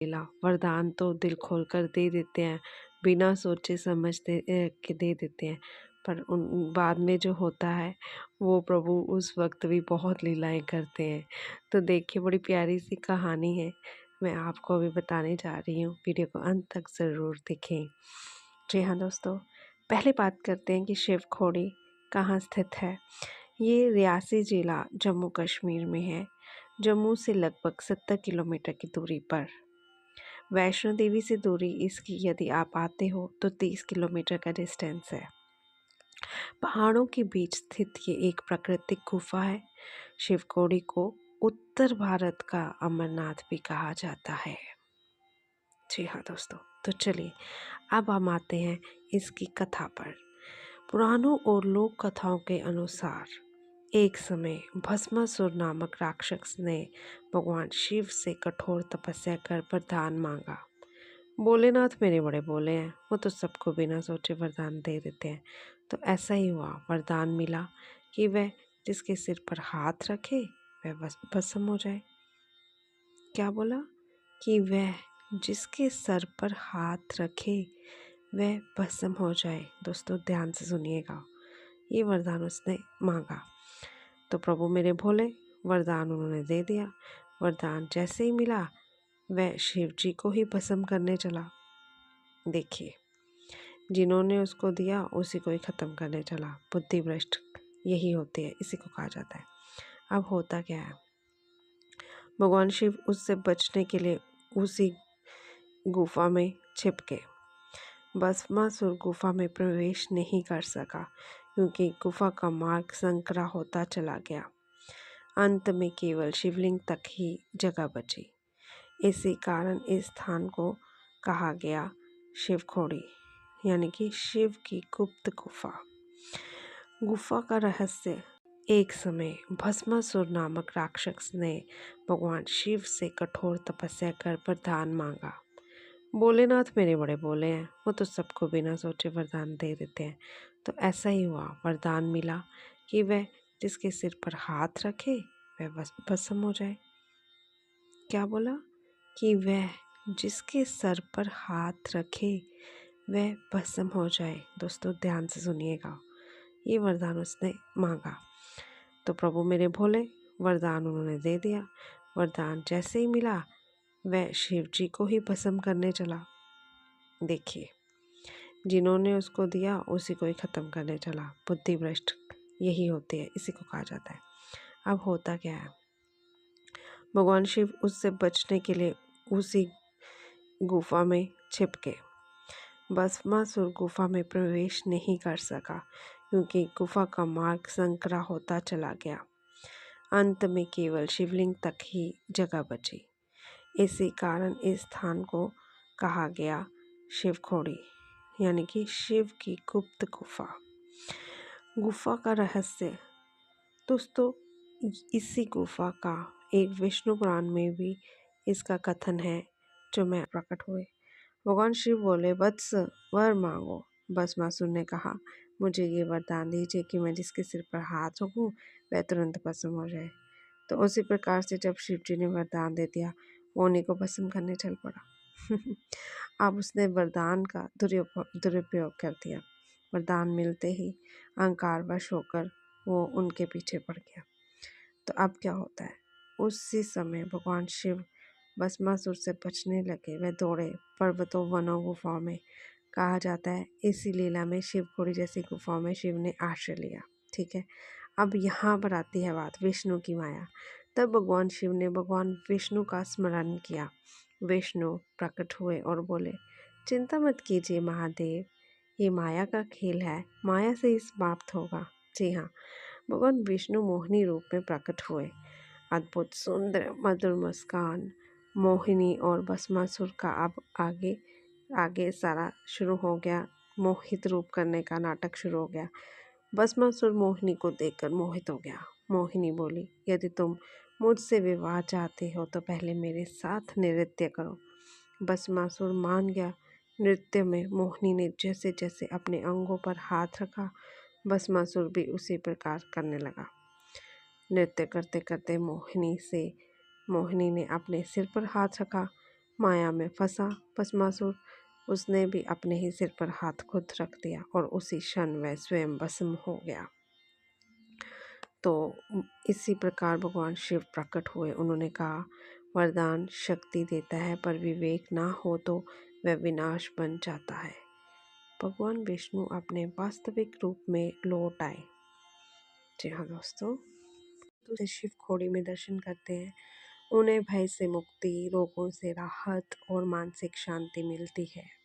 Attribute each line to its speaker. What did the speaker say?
Speaker 1: लीला वरदान तो दिल खोल कर दे देते हैं, बिना सोचे समझते के दे देते हैं, पर उन बाद में जो होता है वो प्रभु उस वक्त भी बहुत लीलाएं करते हैं। तो देखिए, बड़ी प्यारी सी कहानी है, मैं आपको अभी बताने जा रही हूँ। वीडियो को अंत तक ज़रूर देखें। जी हाँ दोस्तों, पहले बात करते हैं कि शिव खोड़ी कहाँ स्थित है। ये रियासी जिला जम्मू कश्मीर में है। जम्मू से लगभग 70 किलोमीटर की दूरी पर। वैष्णो देवी से दूरी इसकी यदि आप आते हो तो 30 किलोमीटर का डिस्टेंस है। पहाड़ों के बीच स्थित ये एक प्राकृतिक गुफा है। शिवखोड़ी को उत्तर भारत का अमरनाथ भी कहा जाता है। जी हाँ दोस्तों, तो चलिए अब हम आते हैं इसकी कथा पर। पुराणों और लोक कथाओं के अनुसार एक समय भस्मासुर नामक राक्षस ने भगवान शिव से कठोर तपस्या कर वरदान मांगा। भोलेनाथ मेरे बड़े भोले हैं, वो तो सबको बिना सोचे वरदान दे देते हैं। तो ऐसा ही हुआ, वरदान मिला कि वह जिसके सिर पर हाथ रखे वह भस्म हो जाए। क्या बोला? कि वह जिसके सर पर हाथ रखे वह भस्म हो जाए। दोस्तों ध्यान से सुनिएगा, ये वरदान उसने मांगा तो प्रभु मेरे भोले वरदान उन्होंने दे दिया। वरदान जैसे ही मिला वह शिव जी को ही भस्म करने चला। देखिए, जिन्होंने उसको दिया उसी को ही ख़त्म करने चला। बुद्धि भ्रष्ट यही होती है, इसी को कहा जाता है। अब होता क्या है, भगवान शिव उससे बचने के लिए उसी गुफा में छिप गए। भस्मासुर गुफा में प्रवेश नहीं कर सका क्योंकि गुफा का मार्ग संकरा होता चला गया। अंत में केवल शिवलिंग तक ही जगह बची। इसी कारण इस स्थान को कहा गया शिवखोड़ी, यानी कि शिव की गुप्त गुफा। गुफा का रहस्य, एक समय भस्मासुर नामक राक्षस ने भगवान शिव से कठोर तपस्या कर वरदान मांगा। भोलेनाथ मेरे बड़े भोले हैं, वो तो सबको बिना सोचे वरदान दे देते हैं। तो ऐसा ही हुआ, वरदान मिला कि वह जिसके सिर पर हाथ रखे वह भस्म हो जाए। क्या बोला? कि वह जिसके सर पर हाथ रखे वह भस्म हो जाए। दोस्तों ध्यान से सुनिएगा, ये वरदान उसने मांगा तो प्रभु मेरे भोले वरदान उन्होंने दे दिया। वरदान जैसे ही मिला वह शिव जी को ही भस्म करने चला। देखिए, जिन्होंने उसको दिया उसी को ही ख़त्म करने चला। बुद्धि भ्रष्ट यही होती है, इसी को कहा जाता है। अब होता क्या है, भगवान शिव उससे बचने के लिए उसी गुफा में छिप गए। भस्मासुर गुफा में प्रवेश नहीं कर सका क्योंकि गुफा का मार्ग संकरा होता चला गया। अंत में केवल शिवलिंग तक ही जगह बची। इसी कारण इस स्थान को कहा गया शिवखोड़ी, यानी कि शिव की गुप्त गुफा। गुफा का रहस्य, दोस्तों इसी गुफा का एक विष्णु पुराण में भी इसका कथन है जो मैं प्रकट हुए। भगवान शिव बोले, वत्स वर मांगो। भस्मासुर ने कहा, मुझे ये वरदान दीजिए कि मैं जिसके सिर पर हाथ रखूं वह तुरंत भस्म हो जाए। तो उसी प्रकार से जब शिव जी ने वरदान दे दिया, वो उन्हीं को भस्म करने चल पड़ा। अब उसने वरदान का दुरुपयोग कर दिया। वरदान मिलते ही अहंकारवश होकर वो उनके पीछे पड़ गया। तो अब क्या होता है, उसी समय भगवान शिव भस्मासुर से बचने लगे। वह दौड़े पर्वतों वनों गुफाओं में। कहा जाता है इसी लीला में शिवखोड़ी जैसी गुफाओं में शिव ने आश्रय लिया। ठीक है, अब यहाँ पर आती है बात विष्णु की माया। तब भगवान शिव ने भगवान विष्णु का स्मरण किया। विष्णु प्रकट हुए और बोले, चिंता मत कीजिए महादेव, ये माया का खेल है, माया से ही समाप्त होगा। जी हाँ, भगवान विष्णु मोहिनी रूप में प्रकट हुए। अद्भुत सुंदर मधुर मुस्कान, मोहिनी और भस्मासुर का अब आगे आगे सारा शुरू हो गया। मोहित रूप करने का नाटक शुरू हो गया। भस्मासुर मोहिनी को देखकर मोहित हो गया। मोहिनी बोली, यदि तुम मुझसे विवाह चाहते हो तो पहले मेरे साथ नृत्य करो। भस्मासुर मान गया। नृत्य में मोहिनी ने जैसे जैसे अपने अंगों पर हाथ रखा, भस्मासुर भी उसी प्रकार करने लगा। नृत्य करते करते मोहिनी ने अपने सिर पर हाथ रखा। माया में फंसा भस्मासुर। उसने भी अपने ही सिर पर हाथ खुद रख दिया और उसी क्षण वह स्वयं भस्म हो गया। तो इसी प्रकार भगवान शिव प्रकट हुए। उन्होंने कहा, वरदान शक्ति देता है, पर विवेक ना हो तो वह विनाश बन जाता है। भगवान विष्णु अपने वास्तविक रूप में लौट आए। जी हाँ दोस्तों, तो शिव खोड़ी में दर्शन करते हैं, उन्हें भय से मुक्ति, रोगों से राहत और मानसिक शांति मिलती है।